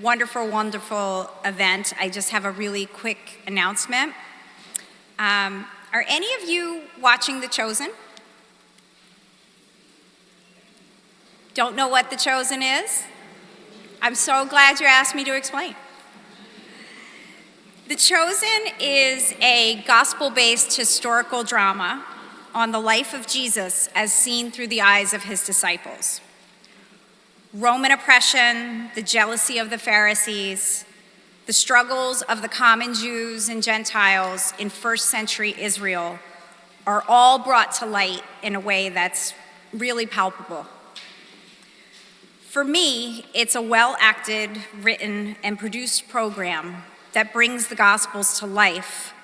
wonderful, wonderful event, I just have a really quick announcement. Are any of you watching The Chosen? Don't know what The Chosen is? I'm so glad you asked me to explain. The Chosen is a gospel-based historical drama on the life of Jesus as seen through the eyes of his disciples. Roman oppression, the jealousy of the Pharisees, the struggles of the common Jews and Gentiles in first century Israel are all brought to light in a way that's really palpable. For me, it's a well-acted, written, and produced program that brings the Gospels to life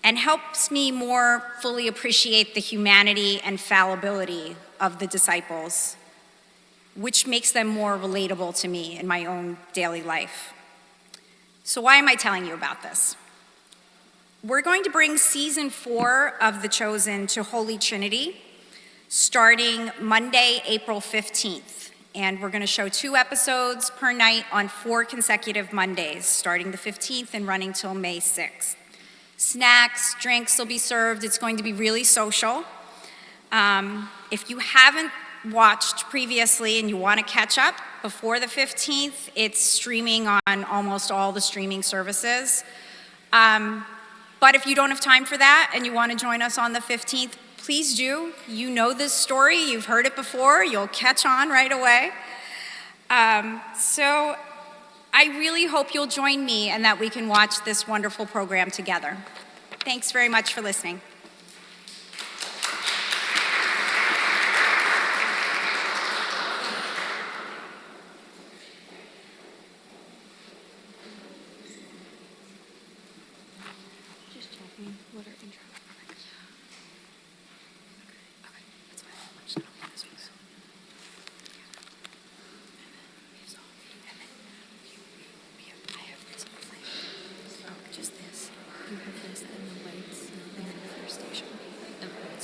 and helps me more fully appreciate the humanity and fallibility of the disciples, which makes them more relatable to me in my own daily life. So why am I telling you about this? We're going to bring season 4 of The Chosen to Holy Trinity starting Monday, April 15th. And we're going to show 2 episodes per night on 4 consecutive Mondays, starting the 15th and running till May 6th. Snacks, drinks will be served. It's going to be really social. If you haven't watched previously and you want to catch up before the 15th, it's streaming on almost all the streaming services. But if you don't have time for that and you want to join us on the 15th, please do. You know this story, you've heard it before, you'll catch on right away. So I really hope you'll join me and that we can watch this wonderful program together. Thanks very much for listening.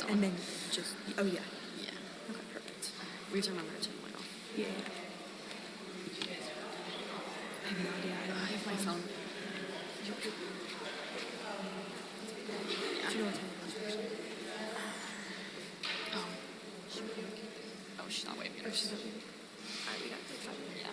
And then just, oh yeah. Yeah. Okay, perfect. We have to remember to turn the light off. Yeah. I have no idea. I have my phone. Do you know what time it is actually? Oh, she's not waving at Oh, us. she's not leaving. Alright, we got 5 minutes. Yeah.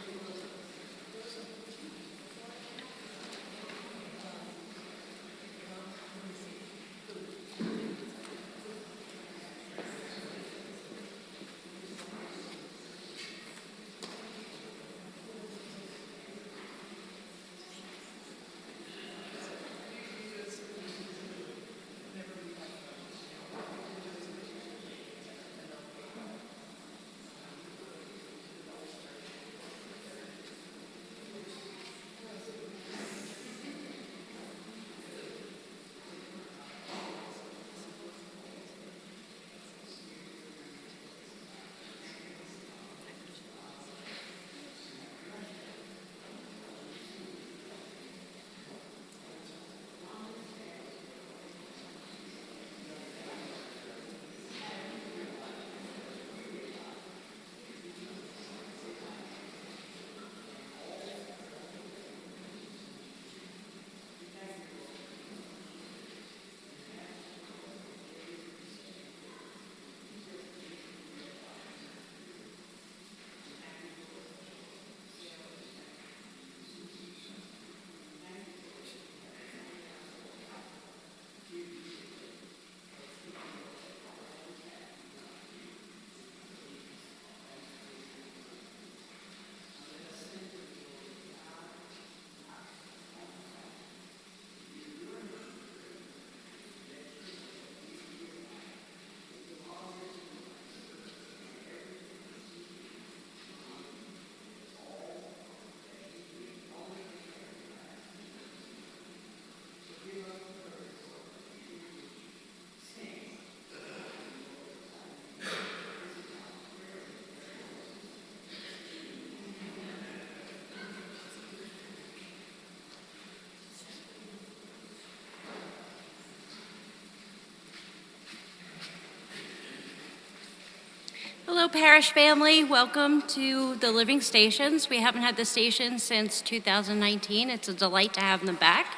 Parish family, welcome to the Living Stations. We haven't had the station since 2019. It's a delight to have them back.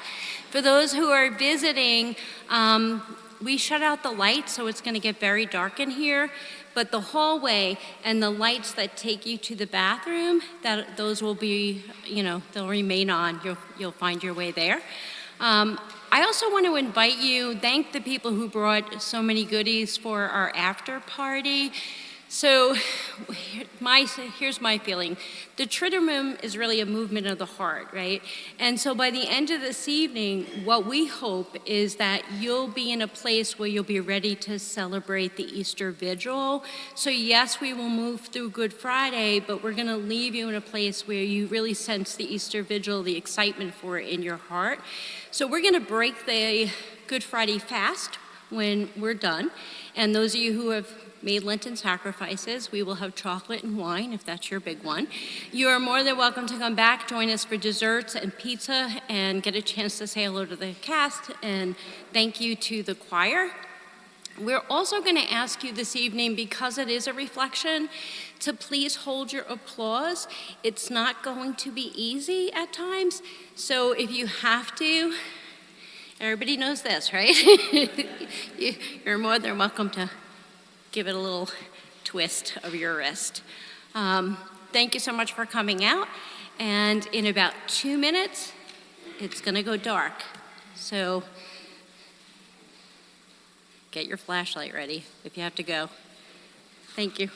For those who are visiting, we shut out the lights, so it's going to get very dark in here. But the hallway and the lights that take you to the bathroom, those will be, they'll remain on. You'll find your way there. I also want to invite you, thank the people who brought so many goodies for our after party. So here's my feeling. The Triduum is really a movement of the heart, right? And so by the end of this evening, what we hope is that you'll be in a place where you'll be ready to celebrate the Easter Vigil. So yes, we will move through Good Friday, but we're going to leave you in a place where you really sense the Easter Vigil, the excitement for it in your heart. So we're going to break the Good Friday fast when we're done. And those of you who have made Lenten sacrifices, we will have chocolate and wine, if that's your big one. You are more than welcome to come back, join us for desserts and pizza, and get a chance to say hello to the cast, and thank you to the choir. We're also going to ask you this evening, because it is a reflection, to please hold your applause. It's not going to be easy at times, so if you have to, everybody knows this, right? You're more than welcome to give it a little twist of your wrist. Thank you so much for coming out. And in about 2 minutes, it's going to go dark. So get your flashlight ready if you have to go. Thank you.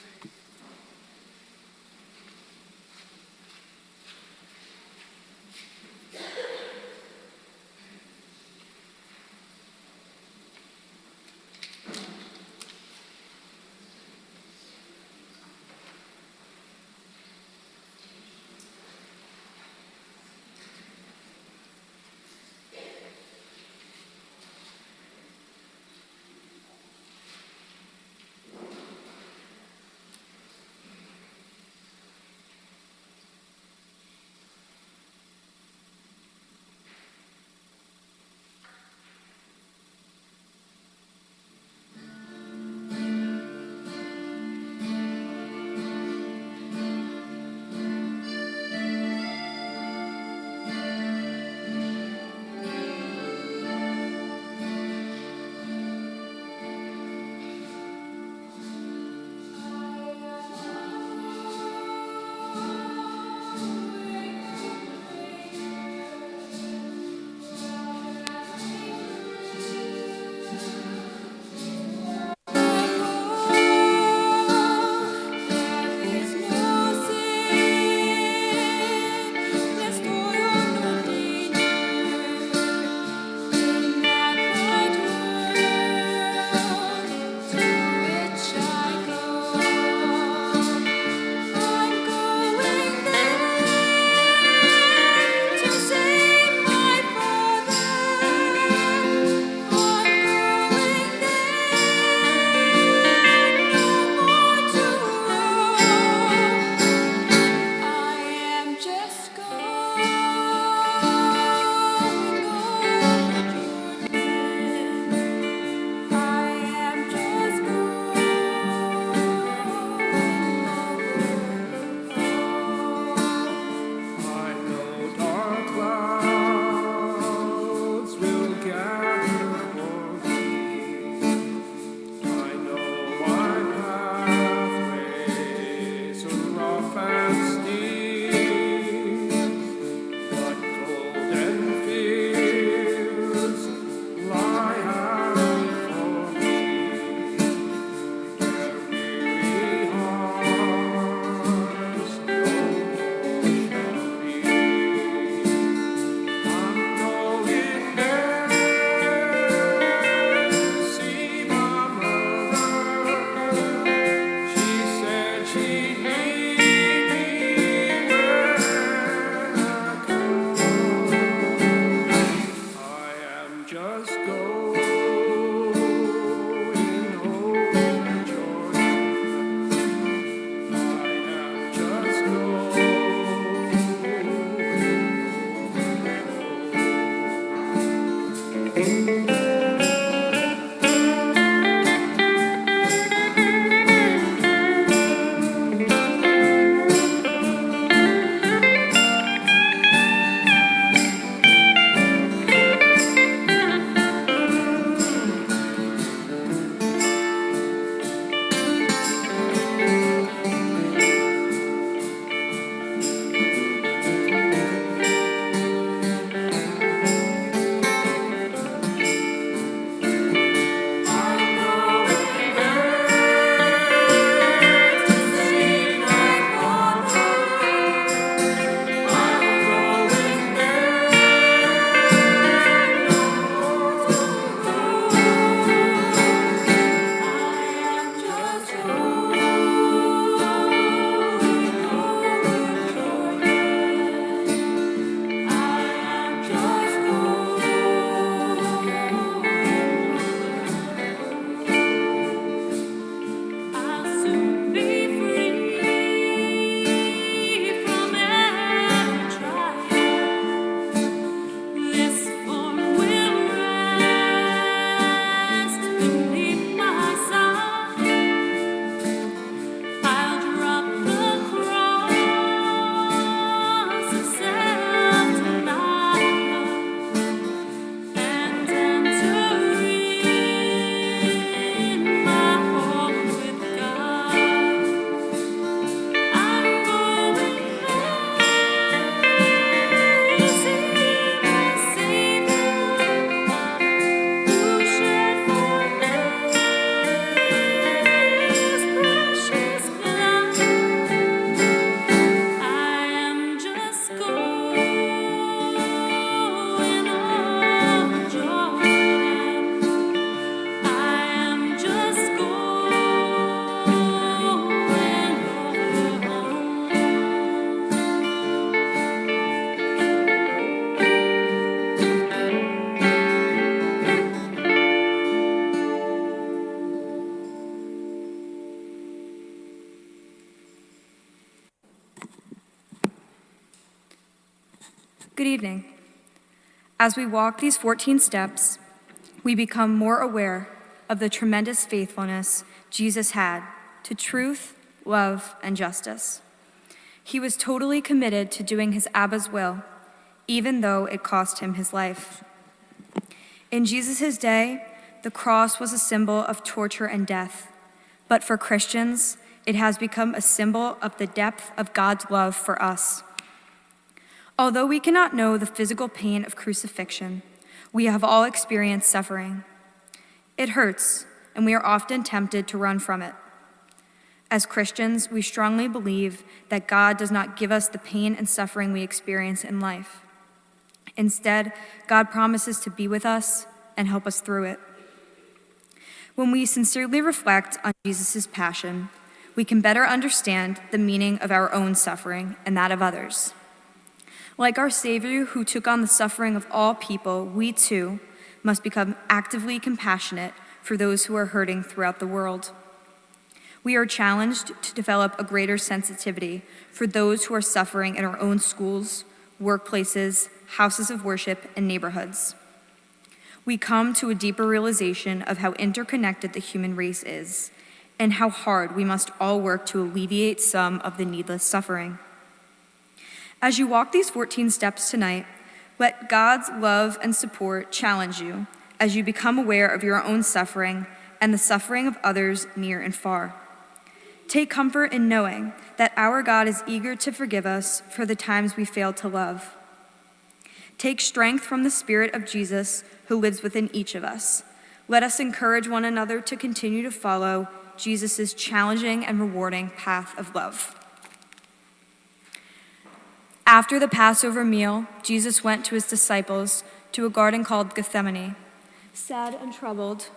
Good evening. As we walk these 14 steps, we become more aware of the tremendous faithfulness Jesus had to truth, love, and justice. He was totally committed to doing his Abba's will, even though it cost him his life. In Jesus' day, the cross was a symbol of torture and death, but for Christians, it has become a symbol of the depth of God's love for us. Although we cannot know the physical pain of crucifixion, we have all experienced suffering. It hurts, and we are often tempted to run from it. As Christians, we strongly believe that God does not give us the pain and suffering we experience in life. Instead, God promises to be with us and help us through it. When we sincerely reflect on Jesus' passion, we can better understand the meaning of our own suffering and that of others. Like our Savior who took on the suffering of all people, we too must become actively compassionate for those who are hurting throughout the world. We are challenged to develop a greater sensitivity for those who are suffering in our own schools, workplaces, houses of worship, and neighborhoods. We come to a deeper realization of how interconnected the human race is and how hard we must all work to alleviate some of the needless suffering. As you walk these 14 steps tonight, let God's love and support challenge you as you become aware of your own suffering and the suffering of others near and far. Take comfort in knowing that our God is eager to forgive us for the times we failed to love. Take strength from the Spirit of Jesus who lives within each of us. Let us encourage one another to continue to follow Jesus' challenging and rewarding path of love. After the Passover meal, Jesus went to his disciples to a garden called Gethsemane. Sad and troubled,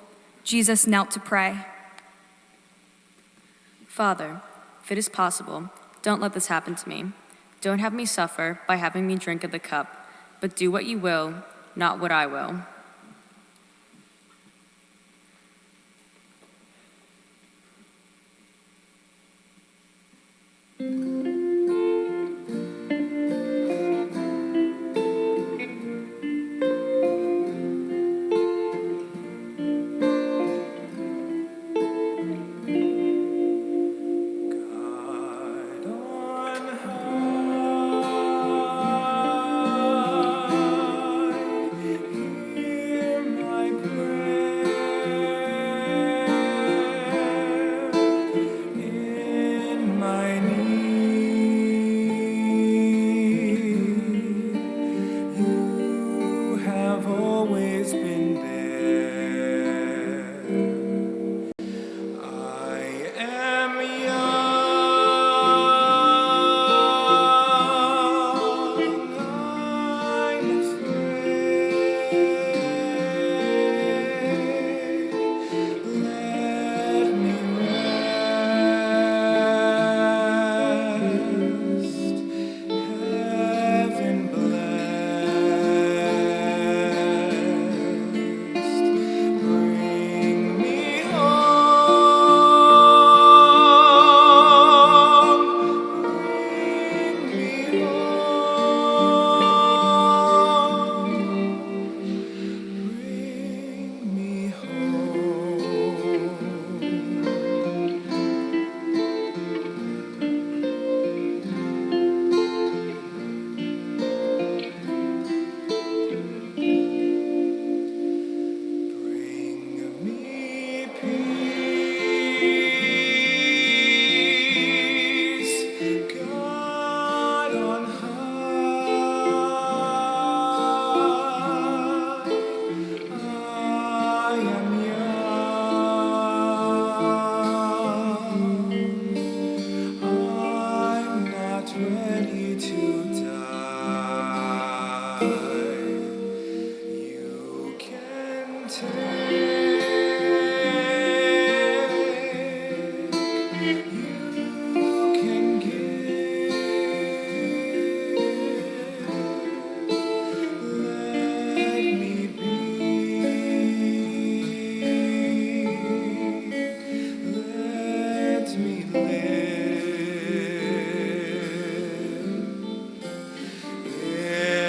Jesus knelt to pray. Father, if it is possible, don't let this happen to me. Don't have me suffer by having me drink of the cup, but do what you will, not what I will.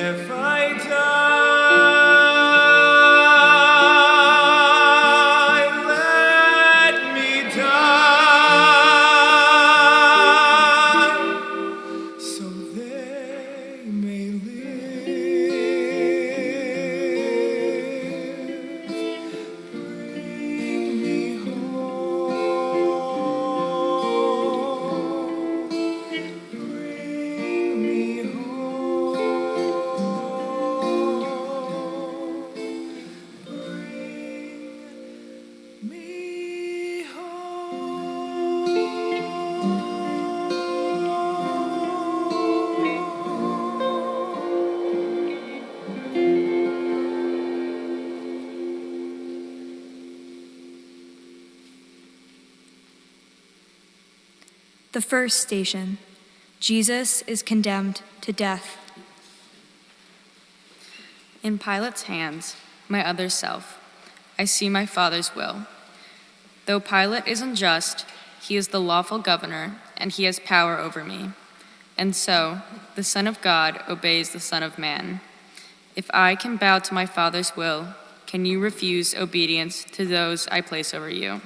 If The first station, Jesus is condemned to death. In Pilate's hands, my other self, I see my Father's will. Though Pilate is unjust, he is the lawful governor, and he has power over me. And so, the Son of God obeys the Son of Man. If I can bow to my Father's will, can you refuse obedience to those I place over you?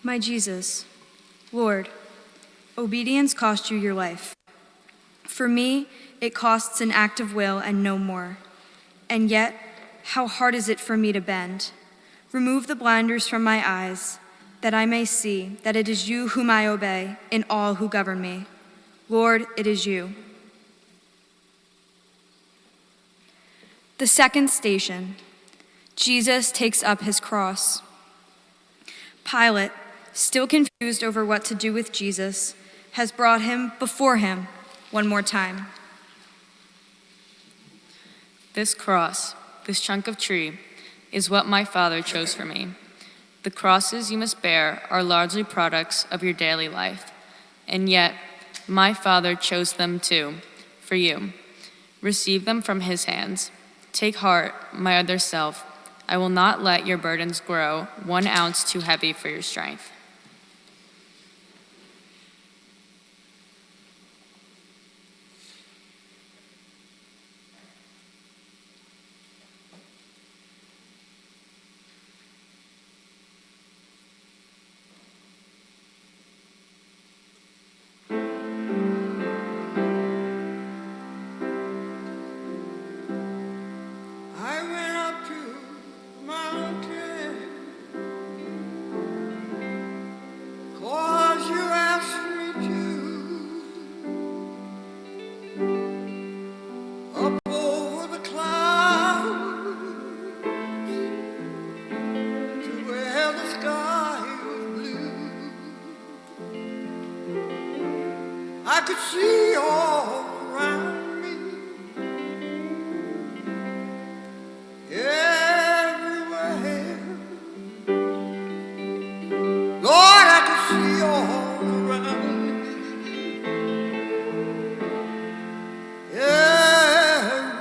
My Jesus, Lord, obedience cost you your life. For me, it costs an act of will and no more. And yet, how hard is it for me to bend? Remove the blinders from my eyes, that I may see that it is you whom I obey in all who govern me. Lord, it is you. The second station, Jesus takes up his cross. Pilate, still confused over what to do with Jesus, has brought him before him one more time. This cross, this chunk of tree, is what my Father chose for me. The crosses you must bear are largely products of your daily life, and yet my Father chose them too, for you. Receive them from his hands. Take heart, my other self. I will not let your burdens grow 1 ounce too heavy for your strength. I went up to the mountain, 'cause you asked me to. Up over the clouds, to where the sky was blue. I could see all around me, everywhere. Lord, I could see all around me, everywhere.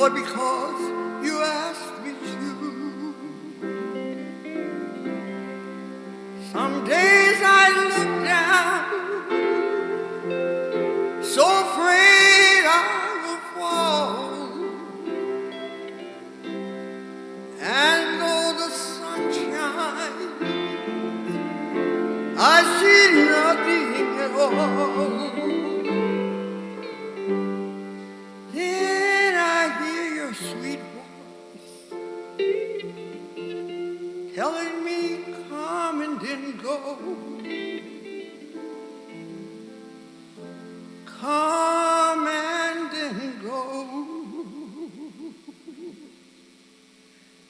Lord, because you asked me to. Some days I look down, so afraid I will fall. And though the sun shines, I see nothing at all. Then I hear your sweet voice telling me come and then go. Come and then go.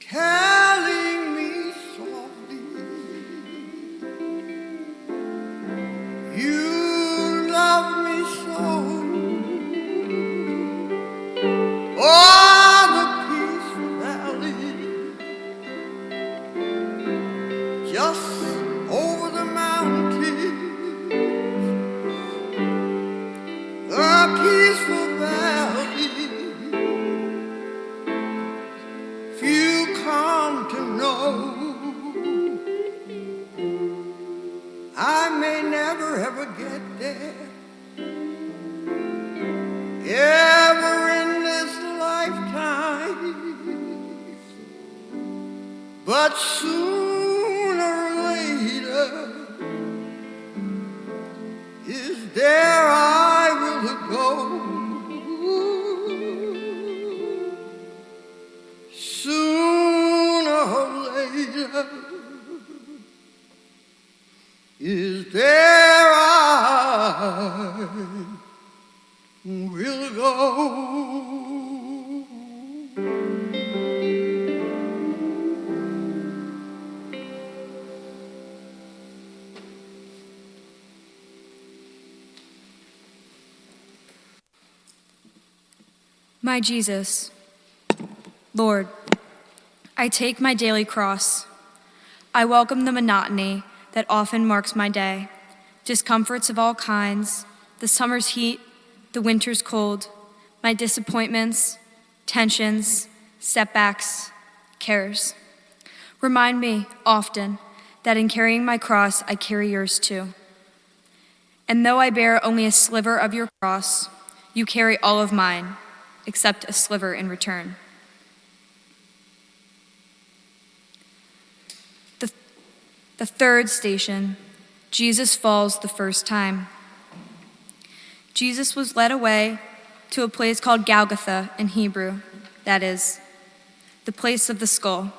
Telling me softly you love me so. Oh, the peaceful valley just over the mountain, the peaceful valley few come to know. I may never ever get there, ever in this lifetime, but sooner or later is there I will go. Sooner or later is there I will go. My Jesus, Lord, I take my daily cross. I welcome the monotony that often marks my day, discomforts of all kinds, the summer's heat, the winter's cold, my disappointments, tensions, setbacks, cares. Remind me often that in carrying my cross, I carry yours too. And though I bear only a sliver of your cross, you carry all of mine, except a sliver in return. The third station, Jesus falls the first time. Jesus was led away to a place called Golgotha in Hebrew, that is, the place of the skull.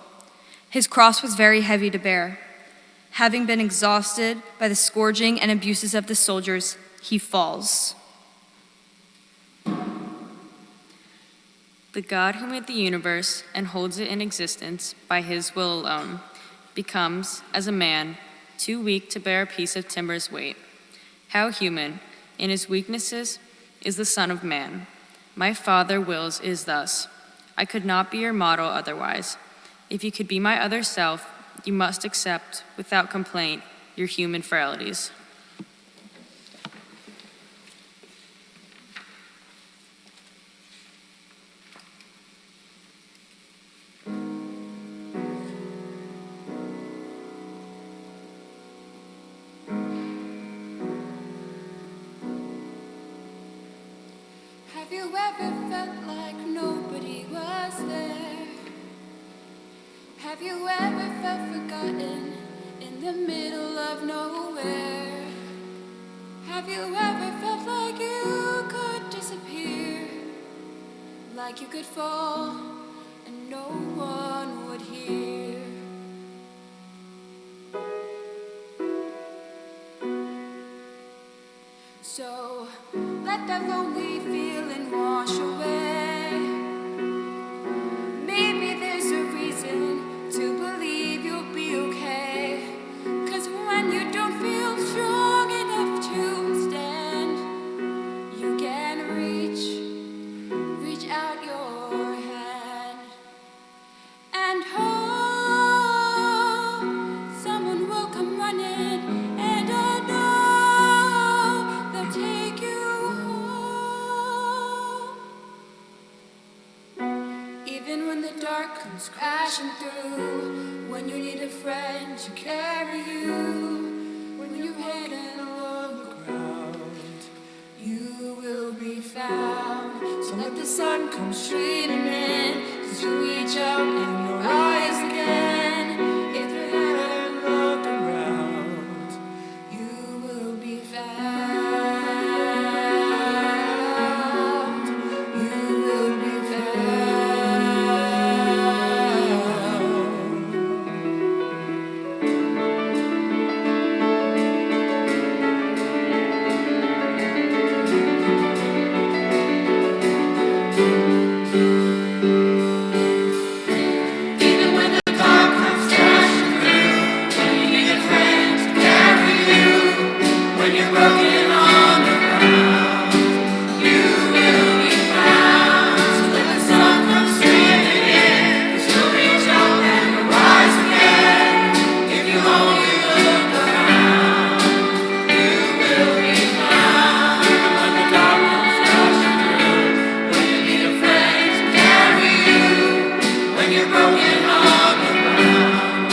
His cross was very heavy to bear. Having been exhausted by the scourging and abuses of the soldiers, he falls. The God who made the universe and holds it in existence by his will alone becomes, as a man, too weak to bear a piece of timber's weight. How human, in his weaknesses, is the Son of Man. My Father wills is thus. I could not be your model otherwise. If you could be my other self, you must accept, without complaint, your human frailties. Have you ever felt like nobody was there? Have you ever felt forgotten in the middle of nowhere? Have you ever felt like you could disappear? Like you could fall and no one would hear? So let that lonely feeling wash away. Maybe there's a reason to believe you'll be okay. 'Cause when you don't feel strong enough to stand, you can reach out your hand and hope someone will come running, and I know they'll take you home. sun comes streaming in, 'cause you reach out and you'll rise again. If your hand look around, you will be found. You will be found. Even when the dark comes crashing through, when you need a friend to carry you, when you're broken on the ground, you will be found. So when the sun comes streaming in, 'cause you'll reach out and you'll rise again. If you only look around, you will be found. Even when the dark comes crashing through, when you need a friend to carry you, when you're broken on the ground,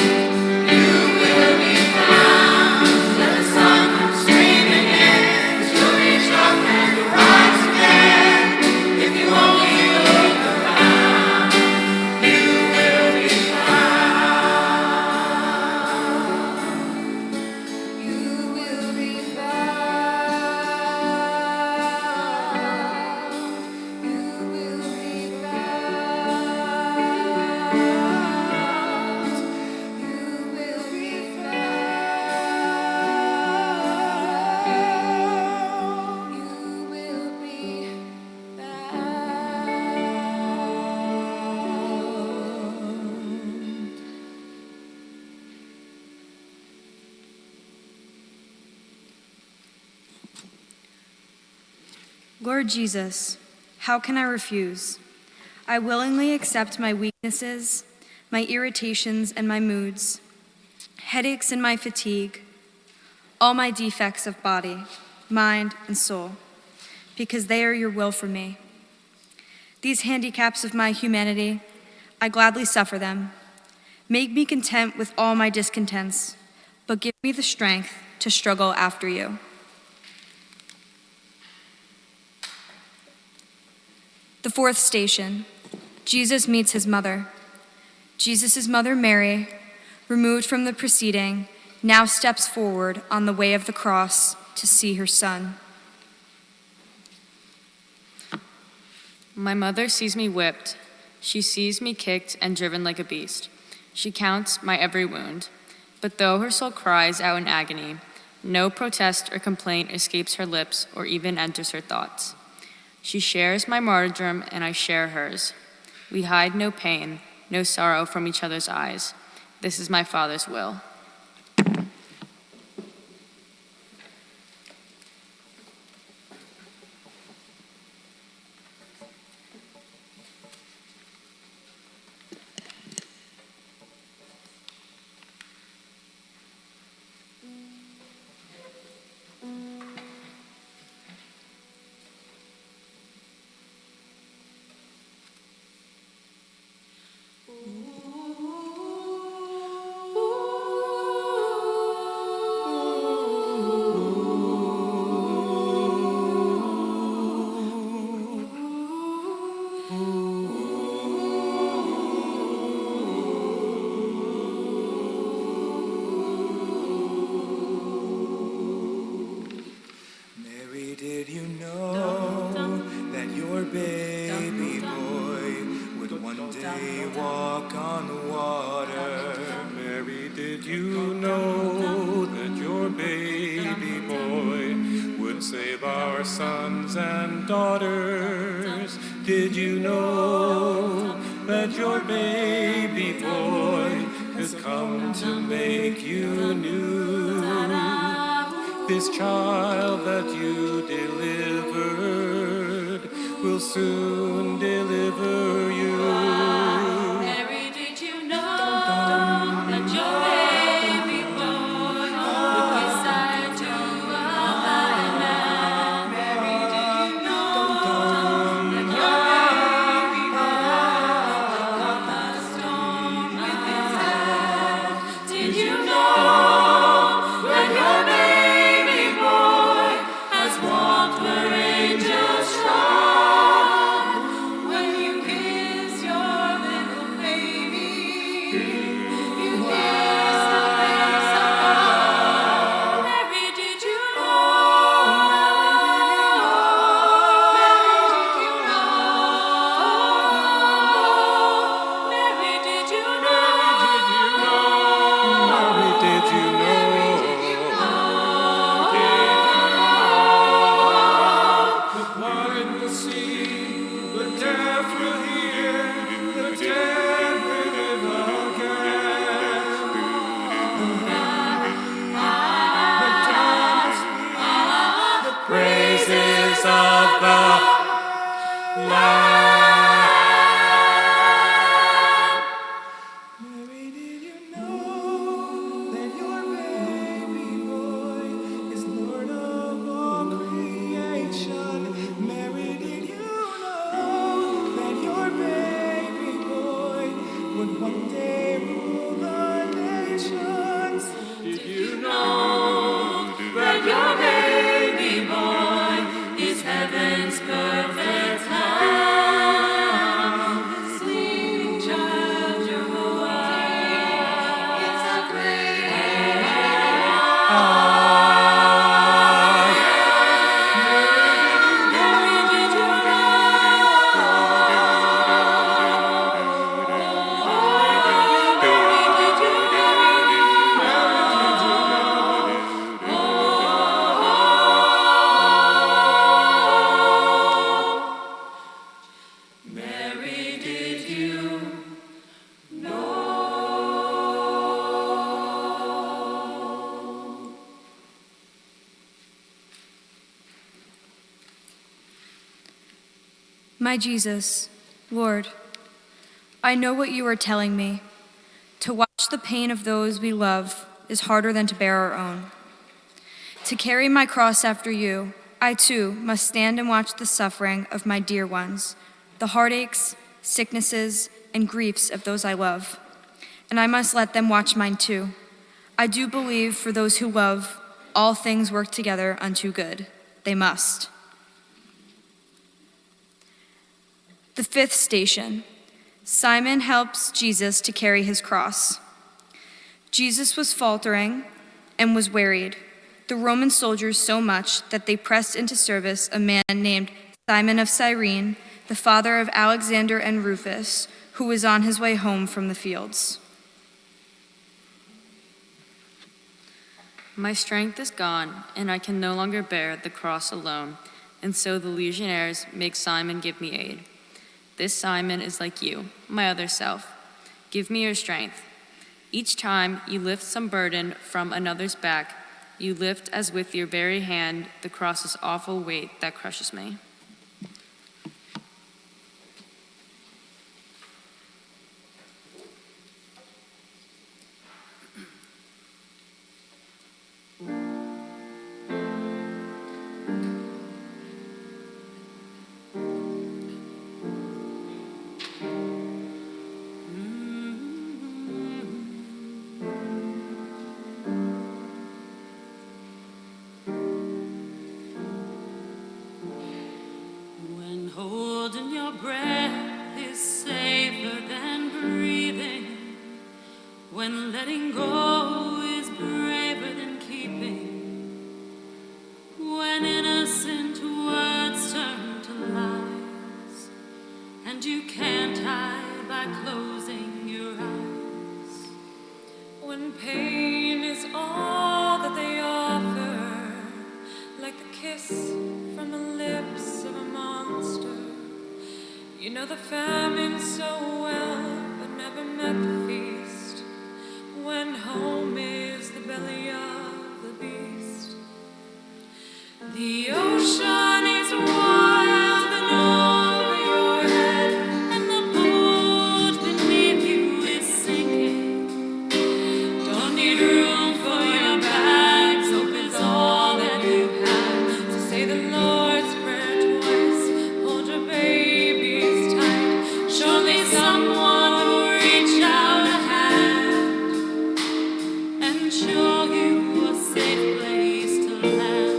you will be found. Let the sun come streaming in, 'cause you'll reach up and you'll rise again. If you only look around, you will be found. You will be found. You will be found. You will be found. You will be found. Lord Jesus, how can I refuse? I willingly accept my weaknesses, my irritations, and my moods, headaches and my fatigue, all my defects of body, mind, and soul, because they are your will for me. These handicaps of my humanity, I gladly suffer them. Make me content with all my discontents, but give me the strength to struggle after you. The fourth station, Jesus meets his mother. Jesus' mother, Mary, removed from the preceding, now steps forward on the way of the cross to see her son. My mother sees me whipped. She sees me kicked and driven like a beast. She counts my every wound. But though her soul cries out in agony, no protest or complaint escapes her lips or even enters her thoughts. She shares my martyrdom and I share hers. We hide no pain, no sorrow from each other's eyes. This is my Father's will. Mary, did you know that your baby boy would one day walk on the water? Mary, did you know that your baby boy would save our sons and daughters? Did you know that your baby boy has come to make you new? This child that you delivered will soon deliver you. Mary, did you know that your baby boy would give sight to a blind man? Mary, did you know that your baby boy calmed the storm with his hand? Did you know that your baby boy has walked where angels trod? My Jesus, Lord, I know what you are telling me. To watch the pain of those we love is harder than to bear our own. To carry my cross after you, I too must stand and watch the suffering of my dear ones, the heartaches, sicknesses, and griefs of those I love. And I must let them watch mine too. I do believe for those who love, all things work together unto good. They must. The fifth station. Simon helps Jesus to carry his cross. Jesus was faltering and was wearied, the Roman soldiers so much that they pressed into service a man named Simon of Cyrene, the father of Alexander and Rufus, who was on his way home from the fields. My strength is gone, and I can no longer bear the cross alone, and so the legionnaires make Simon give me aid. This Simon is like you, my other self. Give me your strength. Each time you lift some burden from another's back, you lift as with your very hand the cross's awful weight that crushes me. When holding your breath is safer than breathing, when letting go is braver than keeping, when innocent words turn to lies, and you can't hide by closing your eyes, when pain is all that they offer, like the kiss from the lips of a monster. You know the famine so well, but never met the feast. When home is the belly of the beast. The ocean is wild and over your head, and the boat beneath you is sinking. Don't need room for your bags, hope is all that you have. So say the Lord's Prayer twice, hold your babies tight. Show me someone who reach out a hand and show you a safe place to land.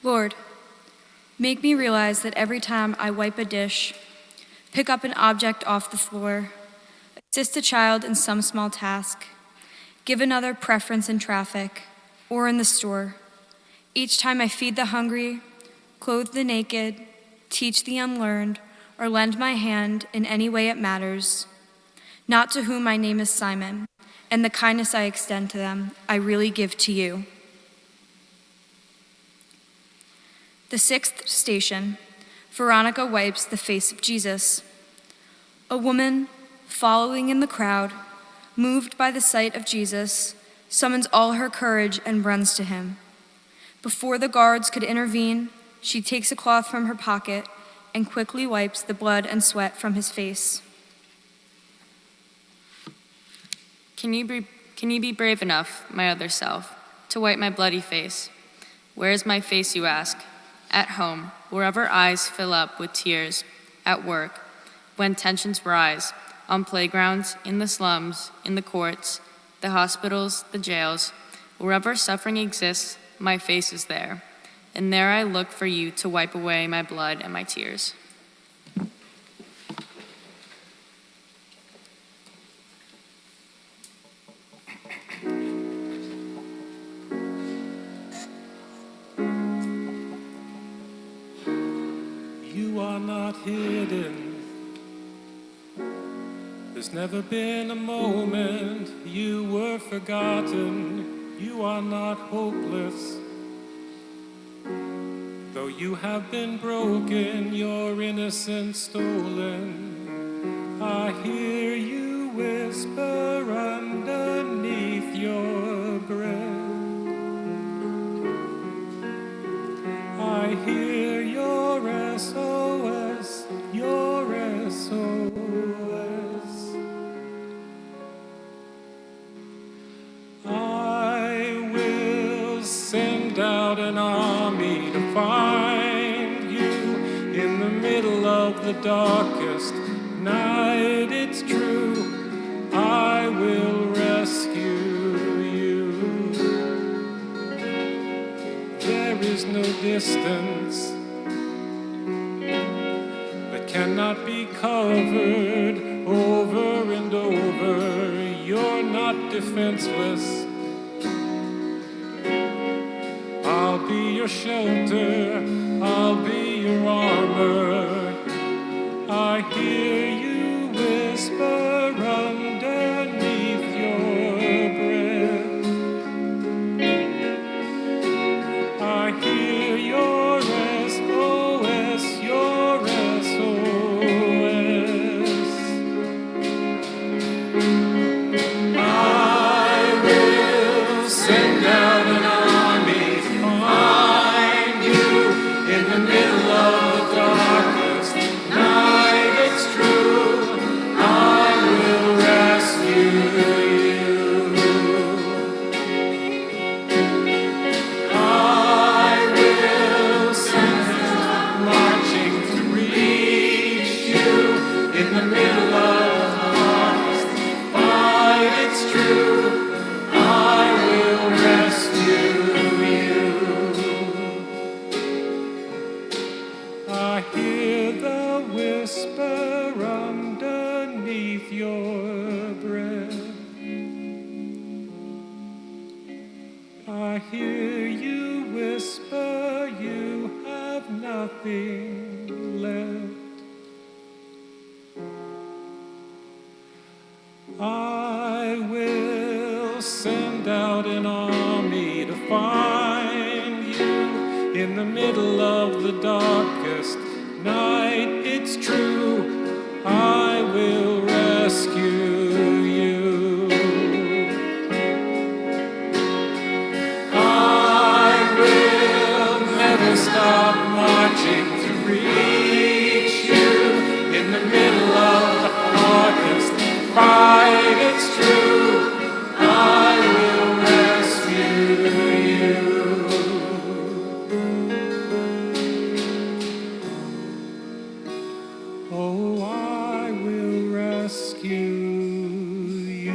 Lord, make me realize that every time I wipe a dish, pick up an object off the floor, assist a child in some small task, give another preference in traffic or in the store, each time I feed the hungry, clothe the naked, teach the unlearned, or lend my hand in any way it matters, not to whom my name is Simon, and the kindness I extend to them, I really give to you. The sixth station, Veronica wipes the face of Jesus. A woman, following in the crowd, moved by the sight of Jesus, summons all her courage and runs to him. Before the guards could intervene, she takes a cloth from her pocket and quickly wipes the blood and sweat from his face. Can you be brave enough, my other self, to wipe my bloody face? Where is my face, you ask? At home, wherever eyes fill up with tears, at work, when tensions rise, on playgrounds, in the slums, in the courts, the hospitals, the jails, wherever suffering exists, my face is there, and there I look for you to wipe away my blood and my tears. You are not hidden. There's never been a moment you were forgotten. You are not hopeless. Though you have been broken, your innocence stolen, I hear you whisper underneath your breath. I hear your SOS, your SOS. I will send out an army to find you in the middle of the darkest night. It's true, I will rescue you. There is no distance that cannot be covered over and over. You're not defenseless. I'll be your shelter, I'll be your armor. I hear you whisper underneath your breath. I hear your SOS, your SOS. I will send out an army to find you in the middle of the darkest night. It's true, I will rescue you. I will send out marching to reach you in the middle of the darkest fight. It's true, I will rescue you. I hear the whisper underneath your breath. I hear you whisper you have nothing left. I will send out an army to find you in the middle of the darkest night. It's true, I will rescue you. I will never stop marching to reach you in the middle of the hardest fight. It's true, I will rescue you. Oh, I will rescue you.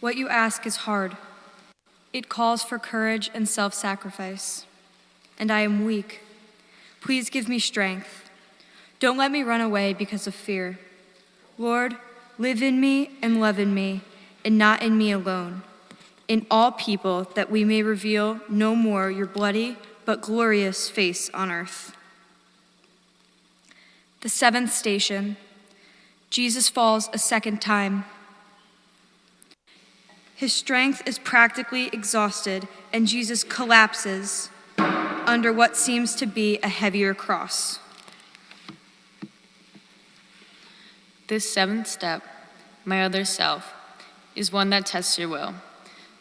What you ask is hard. It calls for courage and self-sacrifice. And I am weak. Please give me strength. Don't let me run away because of fear. Lord, live in me and love in me, and not in me alone, in all people, that we may reveal no more your bloody but glorious face on earth. The seventh station, Jesus falls a second time. His strength is practically exhausted, and Jesus collapses under what seems to be a heavier cross. This seventh step, my other self, is one that tests your will.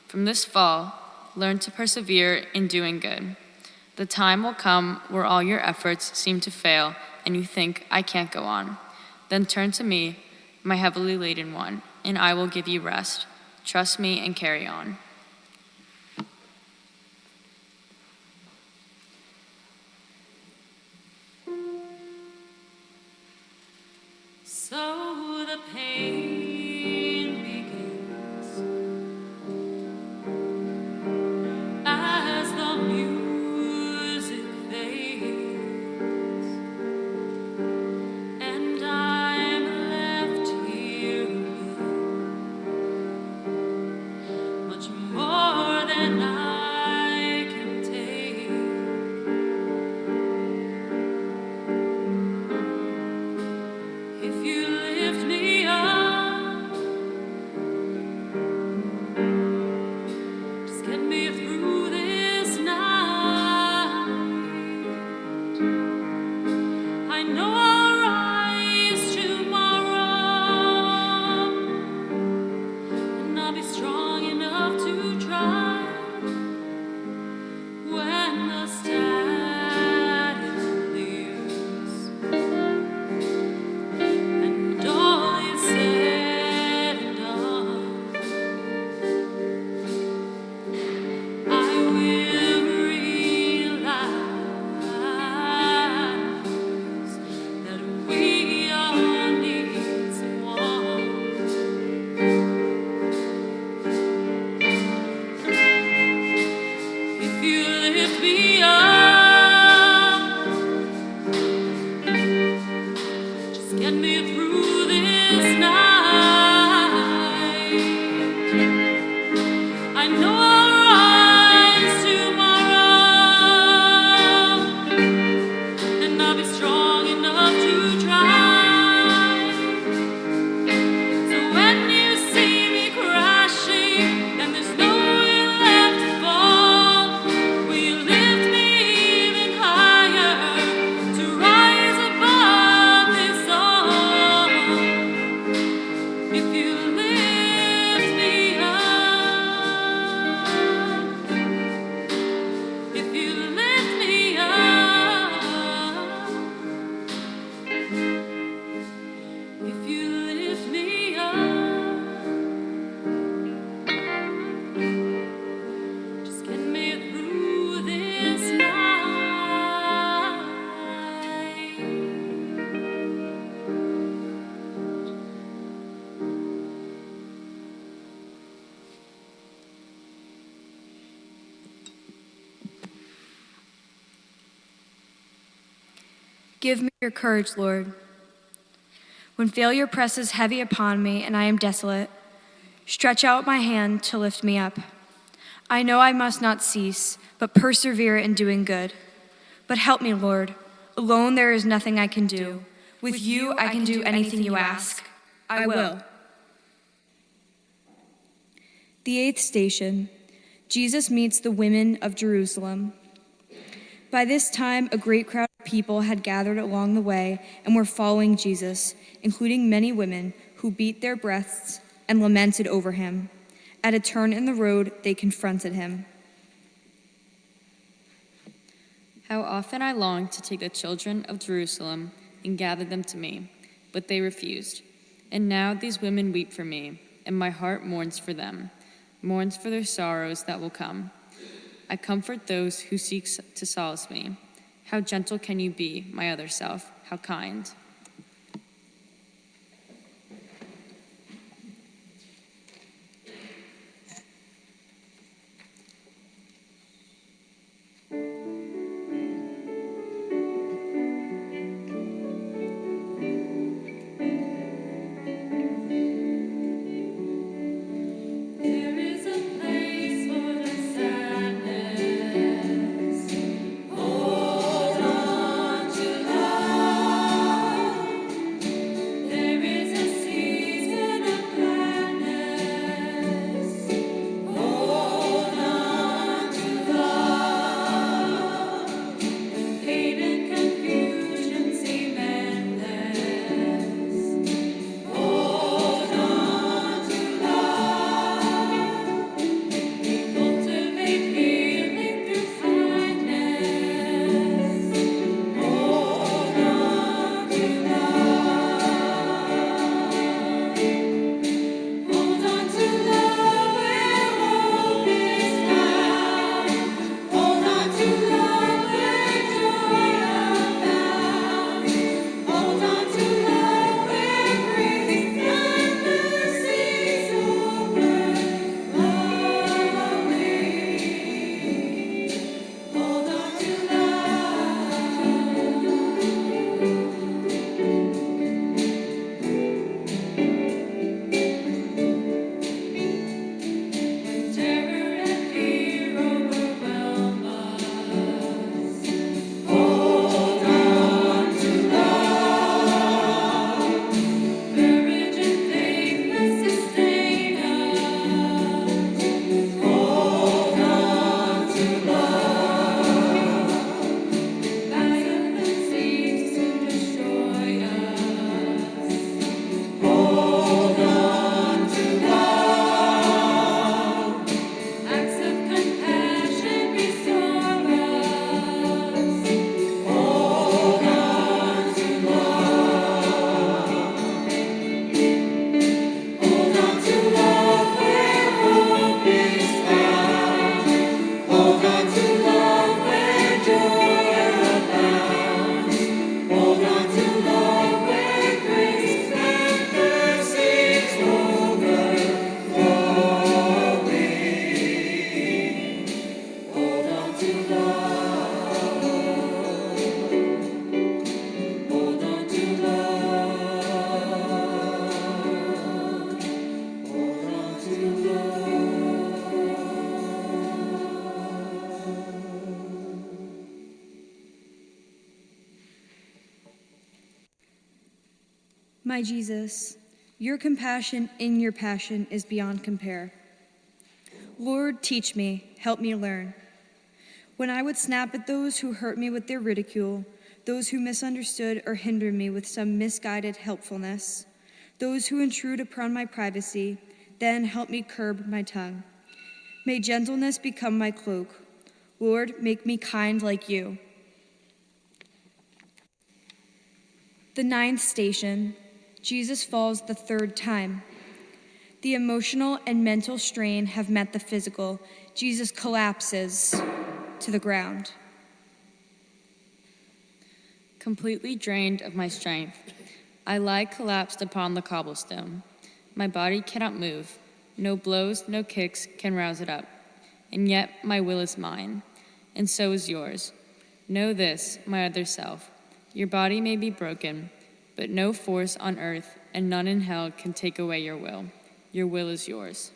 From this fall, learn to persevere in doing good. The time will come where all your efforts seem to fail and you think, I can't go on. Then turn to me, my heavily laden one, and I will give you rest. Trust me and carry on. So the pain begins as the music fades, and I'm left here with much more than I can take. If you lift me up, just get me through this night. I know I'll rise tomorrow, and I'll be strong enough to try when the static clears. And all is said and done, I will realize that we all need someone. If you lift me up, just get me through this night. I know I'll rise tomorrow, and I'll be strong enough to try. So when you see me crashing and there's nowhere left to fall, will you lift me even higher to rise above this all? If you lift me up, if you lift me up, if you lift me up, just get me through this night. Give me your courage, Lord. When failure presses heavy upon me and I am desolate, stretch out my hand to lift me up. I know I must not cease, but persevere in doing good. But help me, Lord. Alone there is nothing I can do. With you I can do anything you ask. I will. The eighth station, Jesus meets the women of Jerusalem. By this time, a great crowd of people had gathered along the way and were following Jesus, including many women who beat their breasts and lamented over him. At a turn in the road, they confronted him. How often I longed to take the children of Jerusalem and gather them to me, but they refused. And now these women weep for me, and my heart mourns for them, mourns for their sorrows that will come. I comfort those who seek to solace me. How gentle can you be, my other self? How kind. My Jesus, your compassion in your passion is beyond compare. Lord, teach me, help me learn. When I would snap at those who hurt me with their ridicule, those who misunderstood or hindered me with some misguided helpfulness, those who intrude upon my privacy, then help me curb my tongue. May gentleness become my cloak. Lord, make me kind like you. The 9th station, Jesus falls the 3rd time. The emotional and mental strain have met the physical. Jesus collapses to the ground. Completely drained of my strength, I lie collapsed upon the cobblestone. My body cannot move. No blows, no kicks can rouse it up. And yet my will is mine, and so is yours. Know this, my other self. Your body may be broken, but no force on earth and none in hell can take away your will. Your will is yours.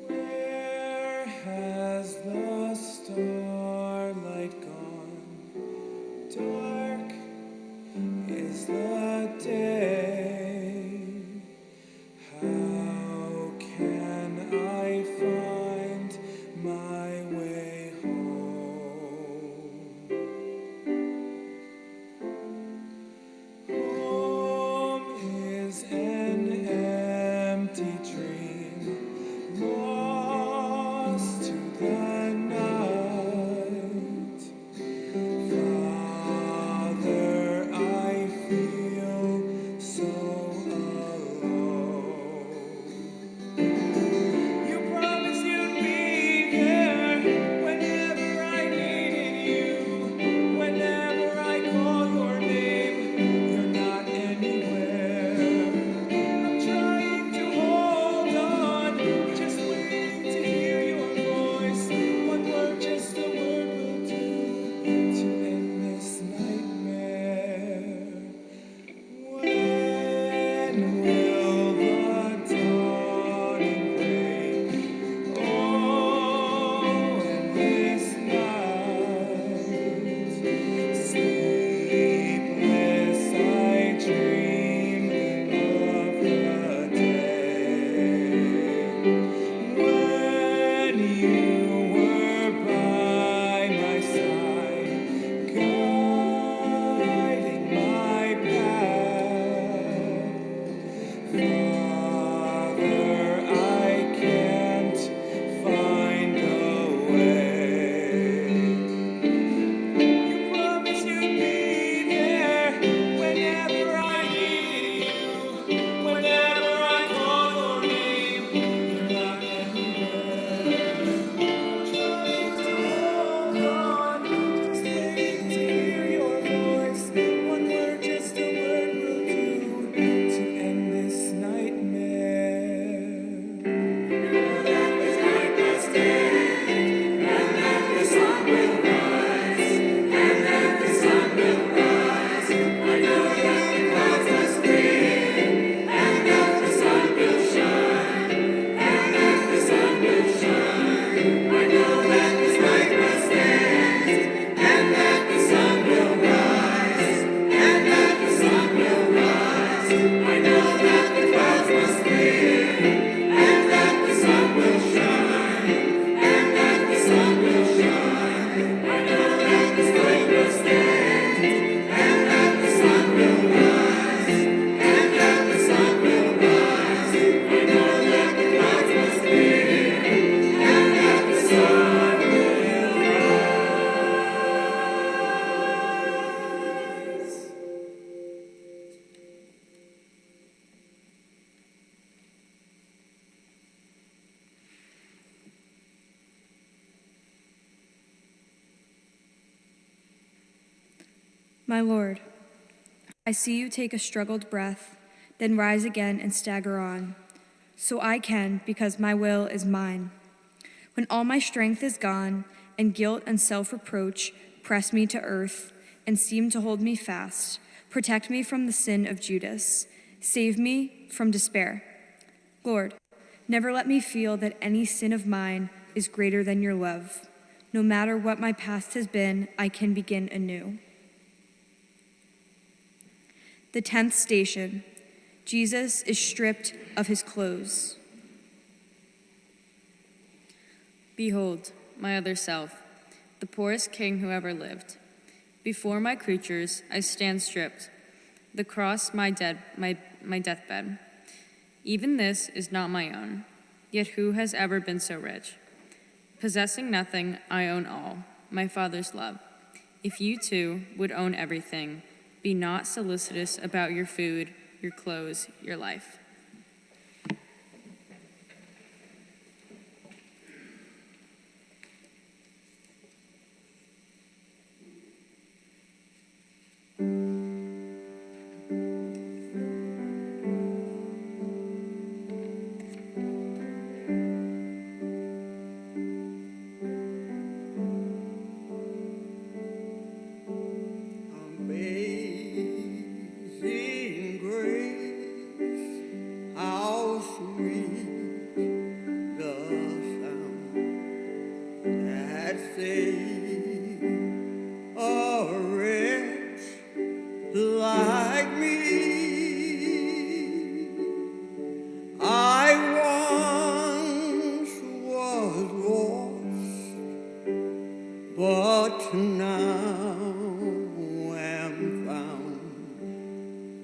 Where has the starlight gone? Dark is the day. How can I find my way home? Home is an empty dream, lost to the night. Father, I feel so alone. You promised you'd be there whenever I needed you. Whenever I call your name, you're not anywhere. I'm trying to hold on, just waiting to hear your voice. One word, just a word will do to end this nightmare. When will the dawning break? Oh, endless night. Sleepless I dream of the day when you were by my side, guiding my path. Father, I can't find a way. You promised you'd be there whenever I needed you. Whenever I call your name, you're not anywhere. Trying to hold on, just waiting to hear your voice. One word, just a word will do to end this nightmare. That this night must end, and that the sun will rise, and that the sun will rise. I know that the clouds must clear, and that the sun will shine, and that the sun will shine. I know that this night must end, and that the sun will rise, and that the sun will rise. I know that the clouds must clear, and that the sun will shine, and that the sun will shine. I know that this night must end, and that the sun will rise, and that the sun will rise. I know that the clouds must clear, and that the sun will rise. My Lord, I see you take a struggled breath, then rise again and stagger on. So I can, because my will is mine. When all my strength is gone, and guilt and self-reproach press me to earth and seem to hold me fast, protect me from the sin of Judas. Save me from despair. Lord, never let me feel that any sin of mine is greater than your love. No matter what my past has been, I can begin anew. The 10th station. Jesus is stripped of his clothes. Behold, my other self, the poorest king who ever lived. Before my creatures, I stand stripped, the cross my deathbed. Even this is not my own, yet who has ever been so rich? Possessing nothing, I own all, my Father's love. If you too would own everything, be not solicitous about your food, your clothes, your life. Amazing grace, how sweet the sound that saved a wretch like me. I once was lost, but now am found.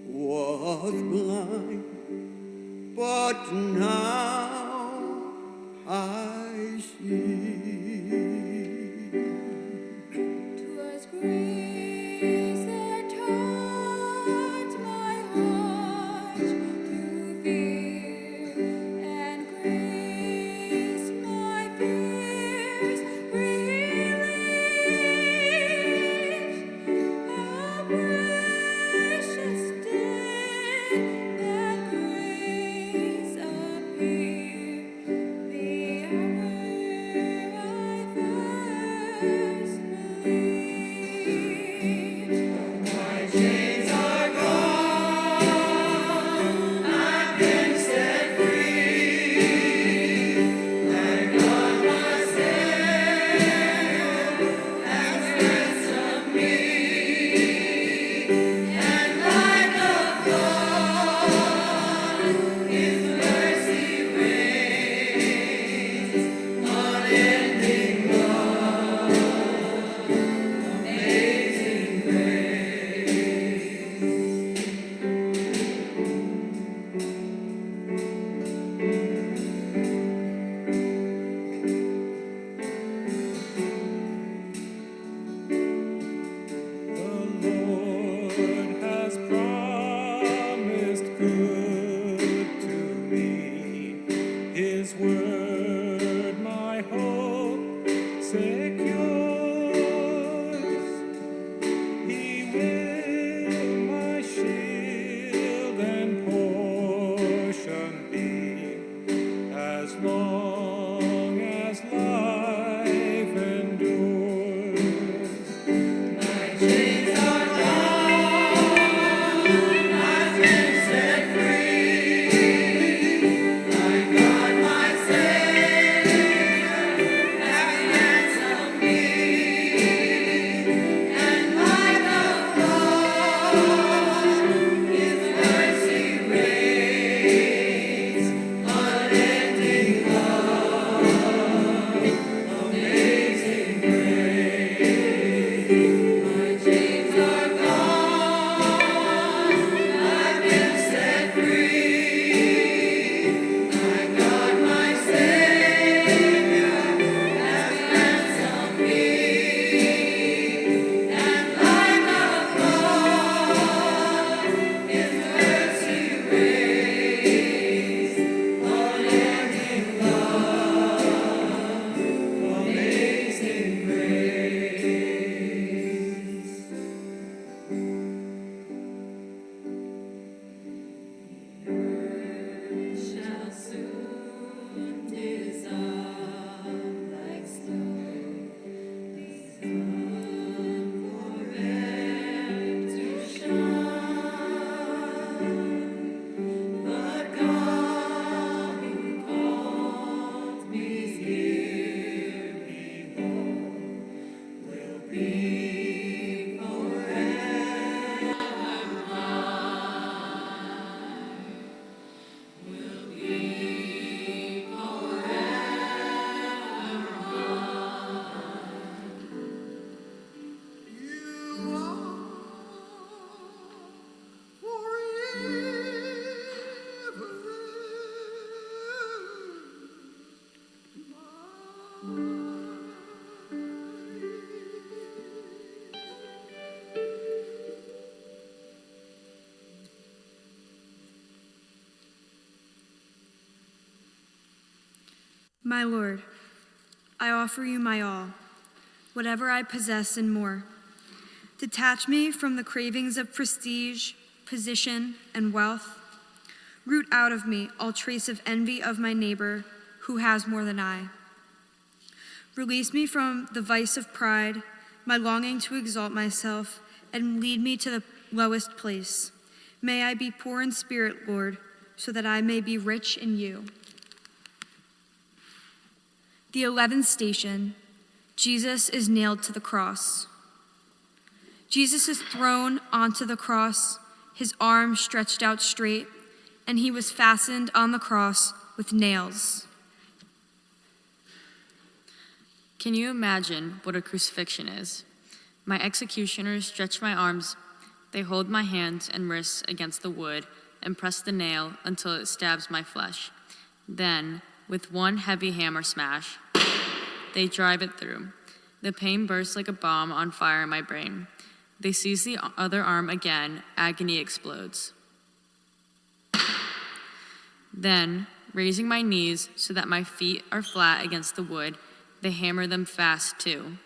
Was blind, but now I see. 'Twas grace that taught my heart to fear, and grace my fears relieved. How precious did that grace appear the hour I first believed. My chains are gone, I've been set free, and God my Savior has ransomed me, and like a flood, His mercy reigns, unending love, amazing The Lord has promised good to me. His word my hope secures. He will my shield and portion be, as long as life endures. My chains are gone. My Lord, I offer you my all, whatever I possess and more. Detach me from the cravings of prestige, position, and wealth. Root out of me all trace of envy of my neighbor who has more than I. Release me from the vice of pride, my longing to exalt myself, and lead me to the lowest place. May I be poor in spirit, Lord, so that I may be rich in you. The 11th station, Jesus is nailed to the cross. Jesus is thrown onto the cross, his arms stretched out straight, and he was fastened on the cross with nails. Can you imagine what a crucifixion is? My executioners stretch my arms, they hold my hands and wrists against the wood and press the nail until it stabs my flesh. Then, with one heavy hammer smash, they drive it through. The pain bursts like a bomb on fire in my brain. They seize the other arm again, agony explodes. Then, raising my knees so that my feet are flat against the wood, they hammer them fast too.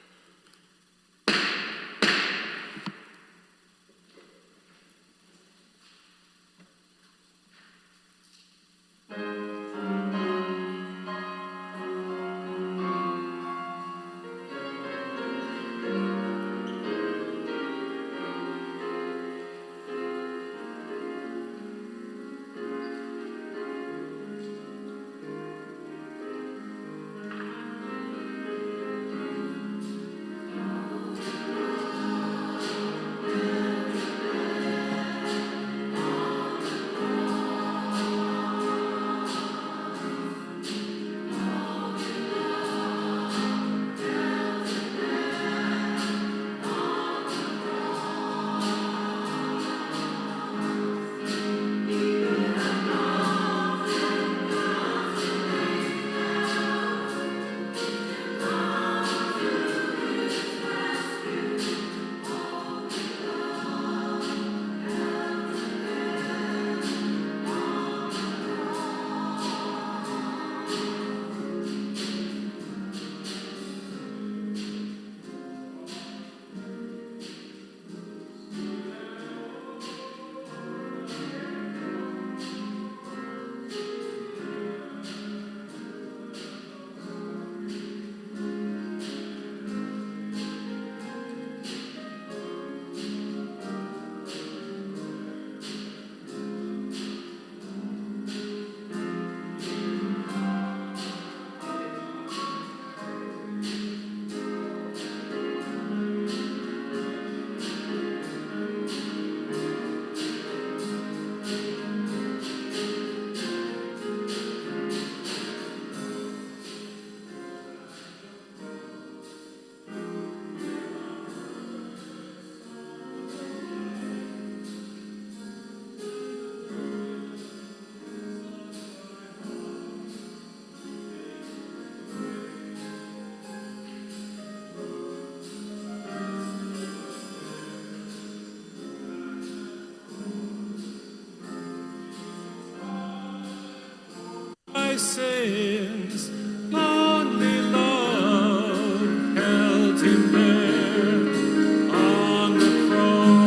My sins, only love held him there on the cross.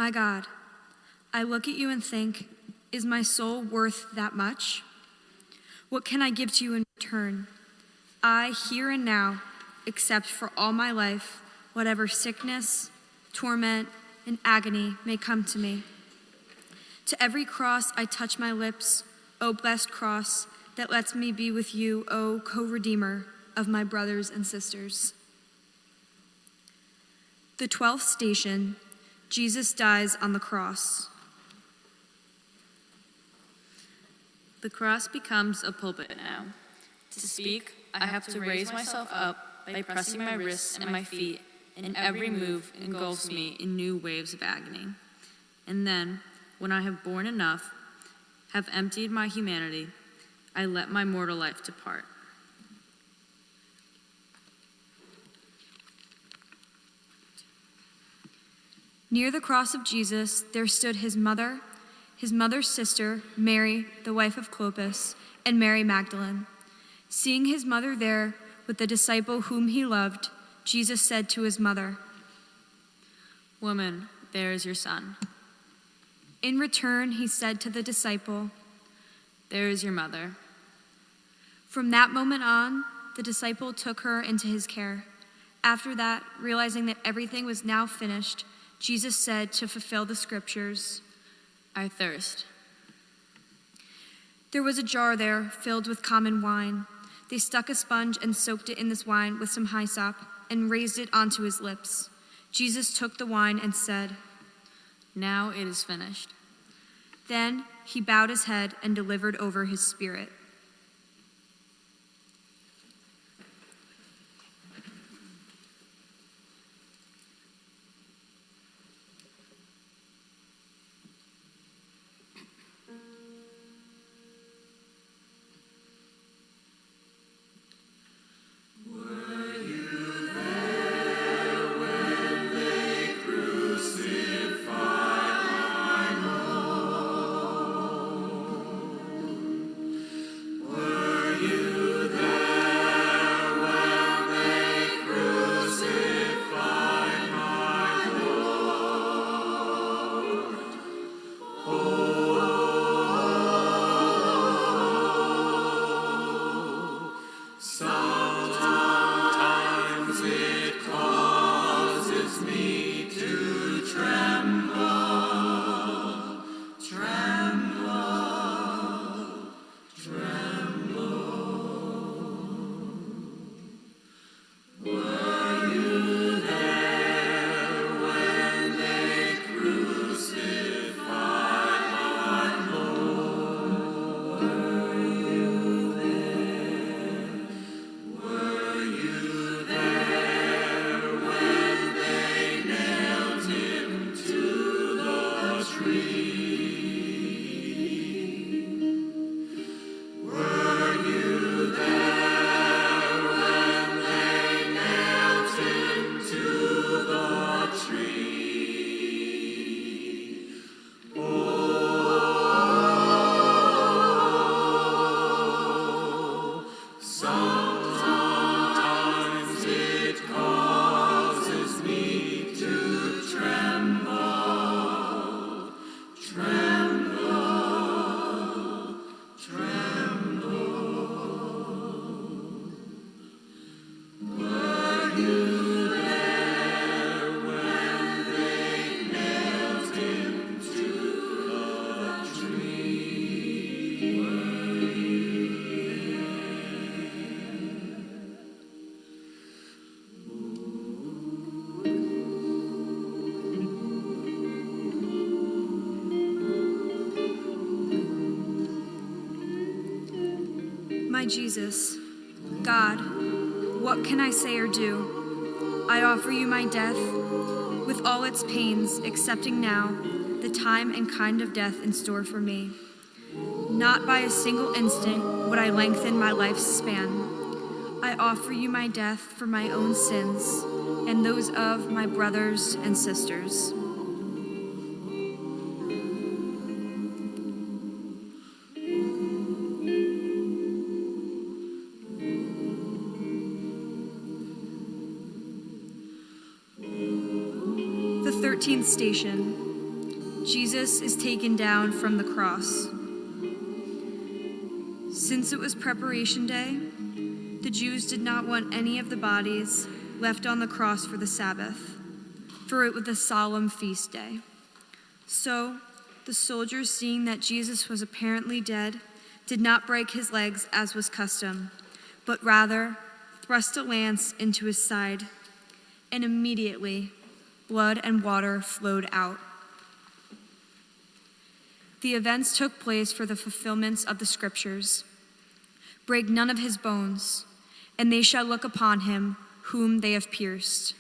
My God, I look at you and think, is my soul worth that much? What can I give to you in return? I, here and now, accept for all my life whatever sickness, torment, and agony may come to me. To every cross I touch my lips, O blessed cross that lets me be with you, O co-redeemer of my brothers and sisters. The 12th station, Jesus dies on the cross. The cross becomes a pulpit now. To speak, I have to raise myself up by pressing my wrists and my feet, and every move engulfs me in new waves of agony. And then, when I have borne enough, have emptied my humanity, I let my mortal life depart. Near the cross of Jesus, there stood his mother's sister, Mary, the wife of Clopas, and Mary Magdalene. Seeing his mother there with the disciple whom he loved, Jesus said to his mother, Woman, there is your son. In return, he said to the disciple, There is your mother. From that moment on, the disciple took her into his care. After that, realizing that everything was now finished, Jesus said to fulfill the scriptures, I thirst. There was a jar there filled with common wine. They stuck a sponge and soaked it in this wine with some hyssop and raised it onto his lips. Jesus took the wine and said, Now it is finished. Then he bowed his head and delivered over his spirit. My Jesus, God, what can I say or do? I offer you my death with all its pains, accepting now the time and kind of death in store for me. Not by a single instant would I lengthen my life's span. I offer you my death for my own sins and those of my brothers and sisters. The 13th station, Jesus is taken down from the cross. Since it was preparation day, the Jews did not want any of the bodies left on the cross for the Sabbath, for it was a solemn feast day. So the soldiers, seeing that Jesus was apparently dead, did not break his legs as was custom, but rather thrust a lance into his side, and immediately blood and water flowed out. The events took place for the fulfillments of the scriptures. Break none of his bones, and they shall look upon him whom they have pierced.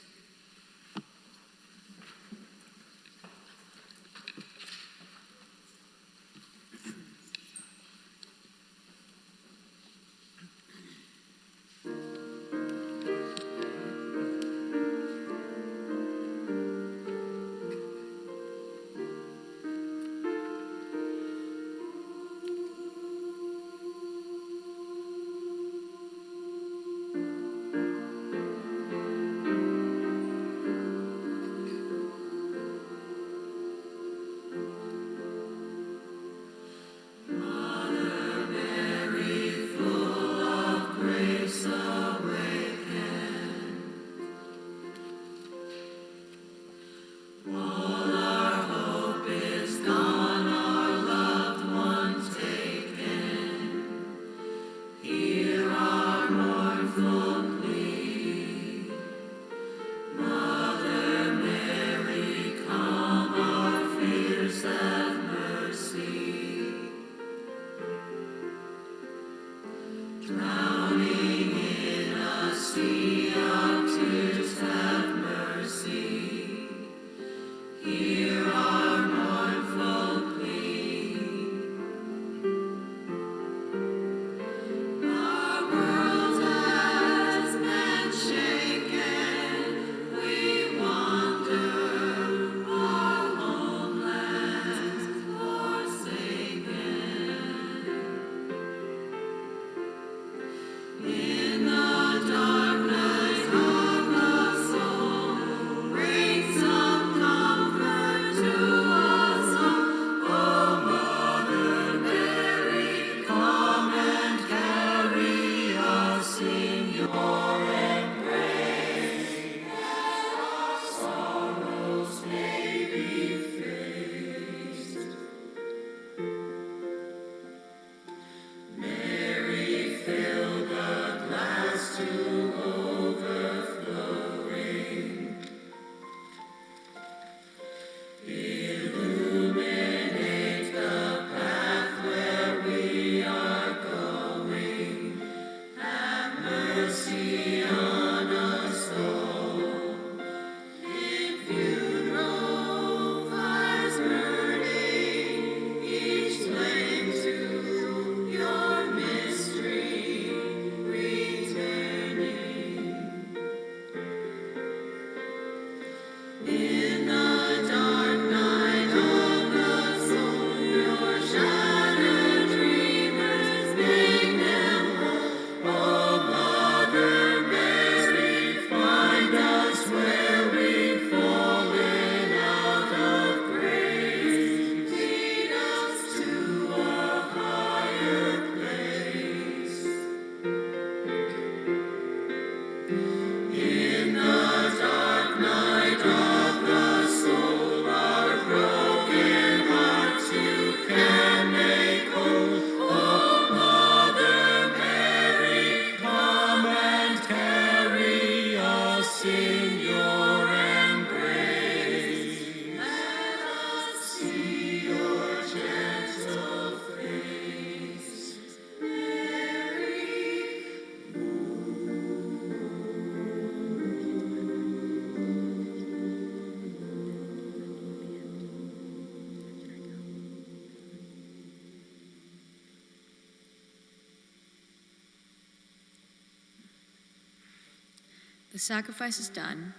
The sacrifice is done.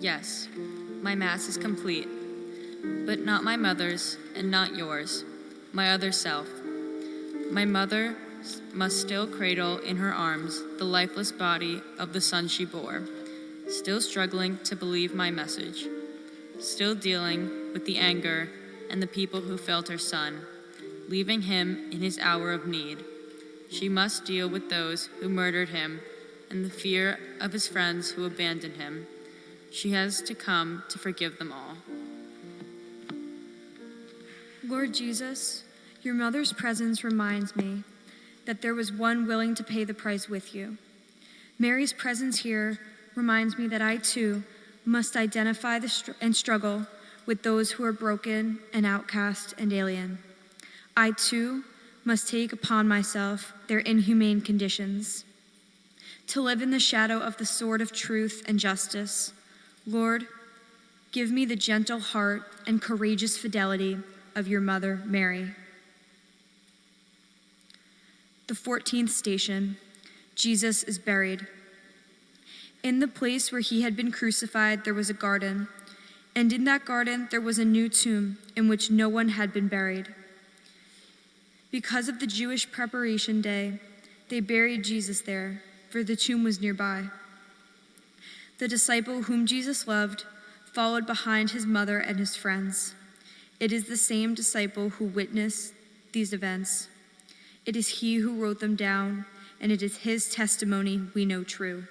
Yes, my Mass is complete, but not my mother's and not yours, my other self. My mother must still cradle in her arms the lifeless body of the son she bore, still struggling to believe my message, still dealing with the anger and the people who felt her son, leaving him in his hour of need. She must deal with those who murdered him and the fear of his friends who abandoned him. She has to come to forgive them all. Lord Jesus, your mother's presence reminds me that there was one willing to pay the price with you. Mary's presence here reminds me that I too must identify and struggle with those who are broken and outcast and alien. I too must take upon myself their inhumane conditions. To live in the shadow of the sword of truth and justice, Lord, give me the gentle heart and courageous fidelity of your mother, Mary. The 14th station, Jesus is buried. In the place where he had been crucified, there was a garden, and in that garden there was a new tomb in which no one had been buried. Because of the Jewish preparation day, they buried Jesus there, for the tomb was nearby. The disciple whom Jesus loved followed behind his mother and his friends. It is the same disciple who witnessed these events. It is he who wrote them down, and it is his testimony we know true.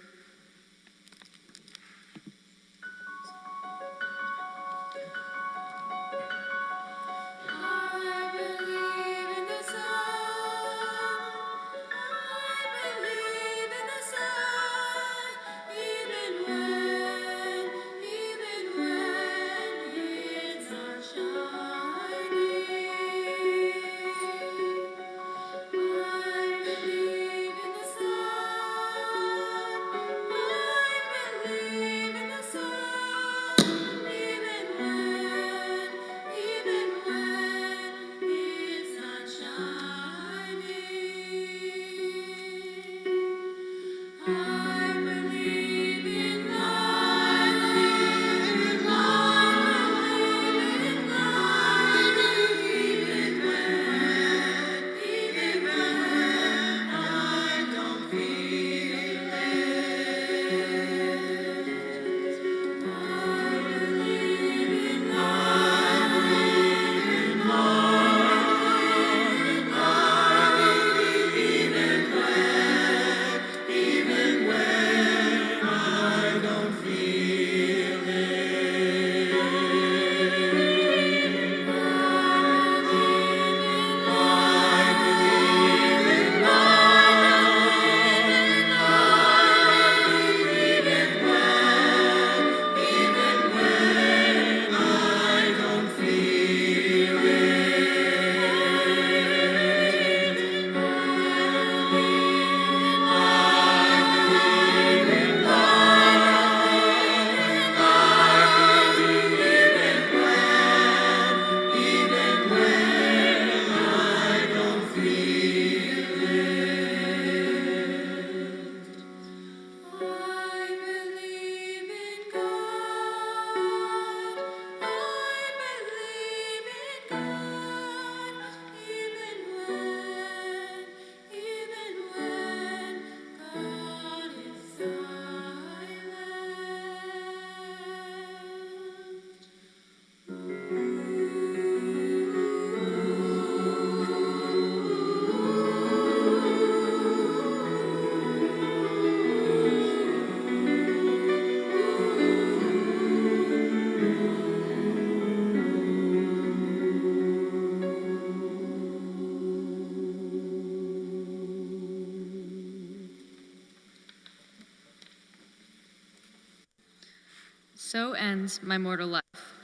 So ends my mortal life,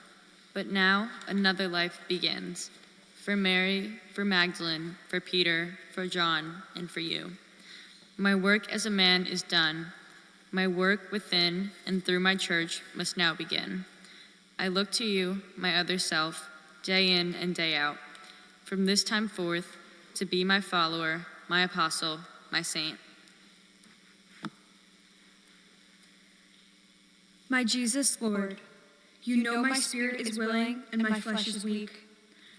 but now another life begins. For Mary, for Magdalene, for Peter, for John, and for you. My work as a man is done. My work within and through my church must now begin. I look to you, my other self, day in and day out, from this time forth, to be my follower, my apostle, my saint. My Jesus, Lord, you know my spirit is willing and my flesh is weak.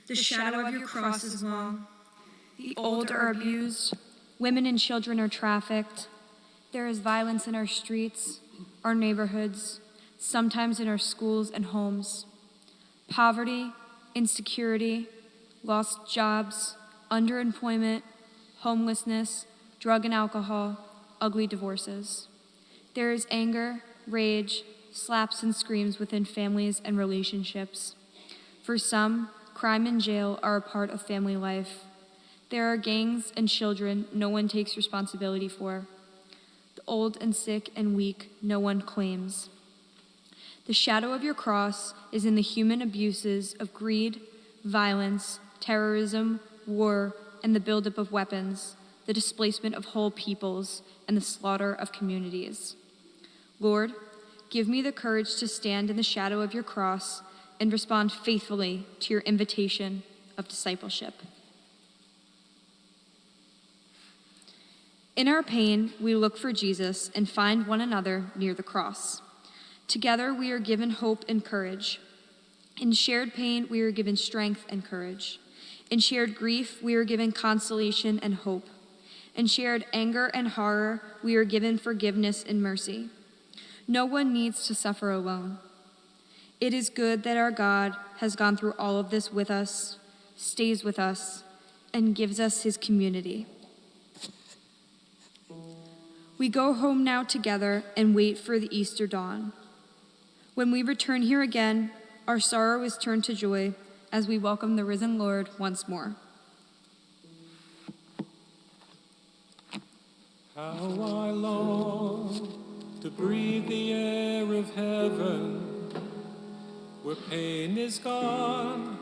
The shadow of your cross is long. The old are abused. Women and children are trafficked. There is violence in our streets, our neighborhoods, sometimes in our schools and homes. Poverty, insecurity, lost jobs, underemployment, homelessness, drug and alcohol, ugly divorces. There is anger, rage, slaps and screams within families and relationships. For some, crime and jail are a part of family life. There are gangs and children no one takes responsibility for. The old and sick and weak no one claims. The shadow of your cross is in the human abuses of greed, violence, terrorism, war, and the buildup of weapons, the displacement of whole peoples, and the slaughter of communities. Lord, give me the courage to stand in the shadow of your cross and respond faithfully to your invitation of discipleship. In our pain, we look for Jesus and find one another near the cross. Together, we are given hope and courage. In shared pain, we are given strength and courage. In shared grief, we are given consolation and hope. In shared anger and horror, we are given forgiveness and mercy. No one needs to suffer alone. It is good that our God has gone through all of this with us, stays with us, and gives us his community. We go home now together and wait for the Easter dawn. When we return here again, our sorrow is turned to joy as we welcome the risen Lord once more. How I long to breathe the air of heaven, where pain is gone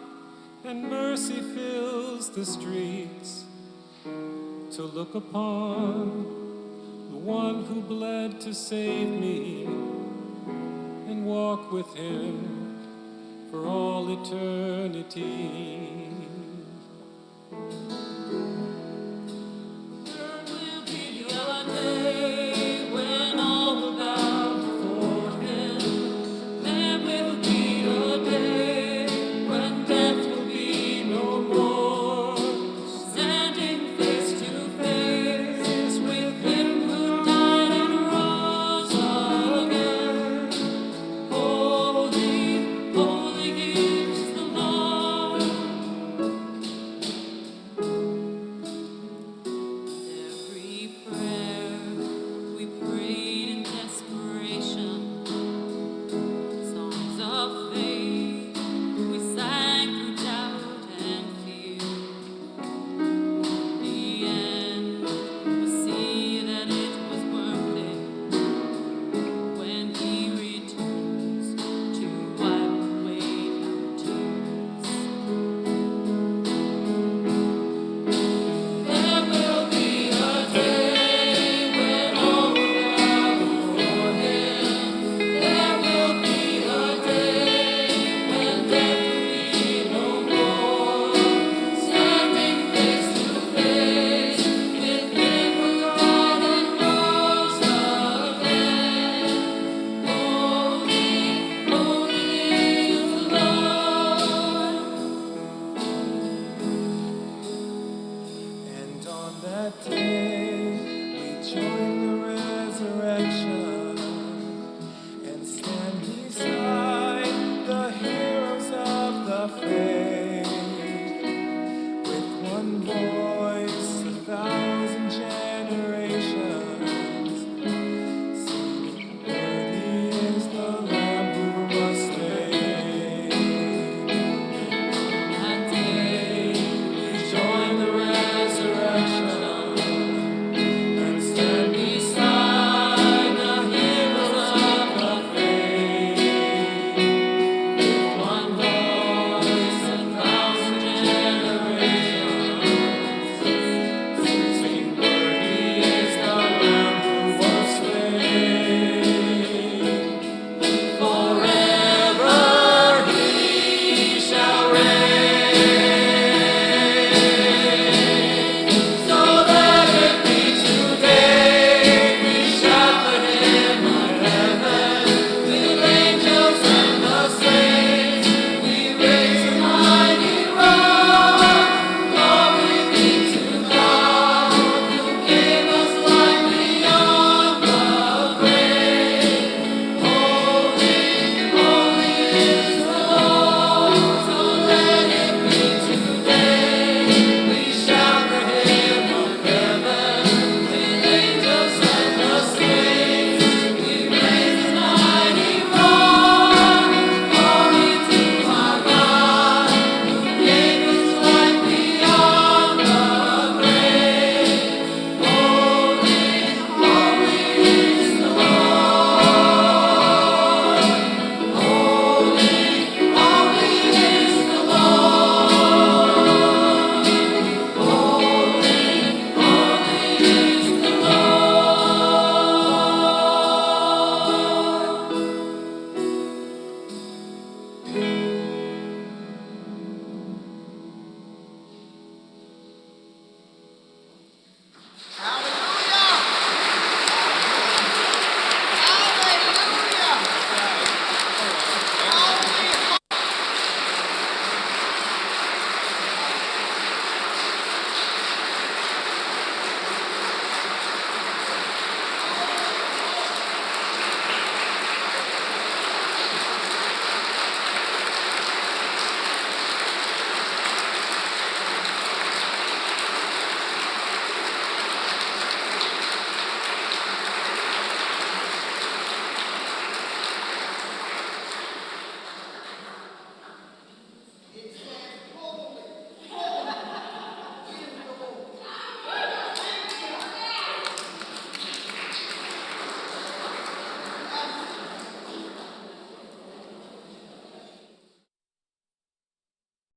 and mercy fills the streets, to look upon the one who bled to save me and walk with him for all eternity. There will be a day when all will bow before him. There will be a day when death will be no more. Standing face to face with him who died and rose again. Holy, holy is the Lord. Every prayer we prayed in desperation, songs of faith we sang through doubt and fear. In the end, we'll see that it was worth it when he returns to wipe away our tears. There will be a day when all will bow before him. There will be a day when death will be no more. Standing face to face with him who died and rose again. Holy, holy is the Lord. And on that day, we join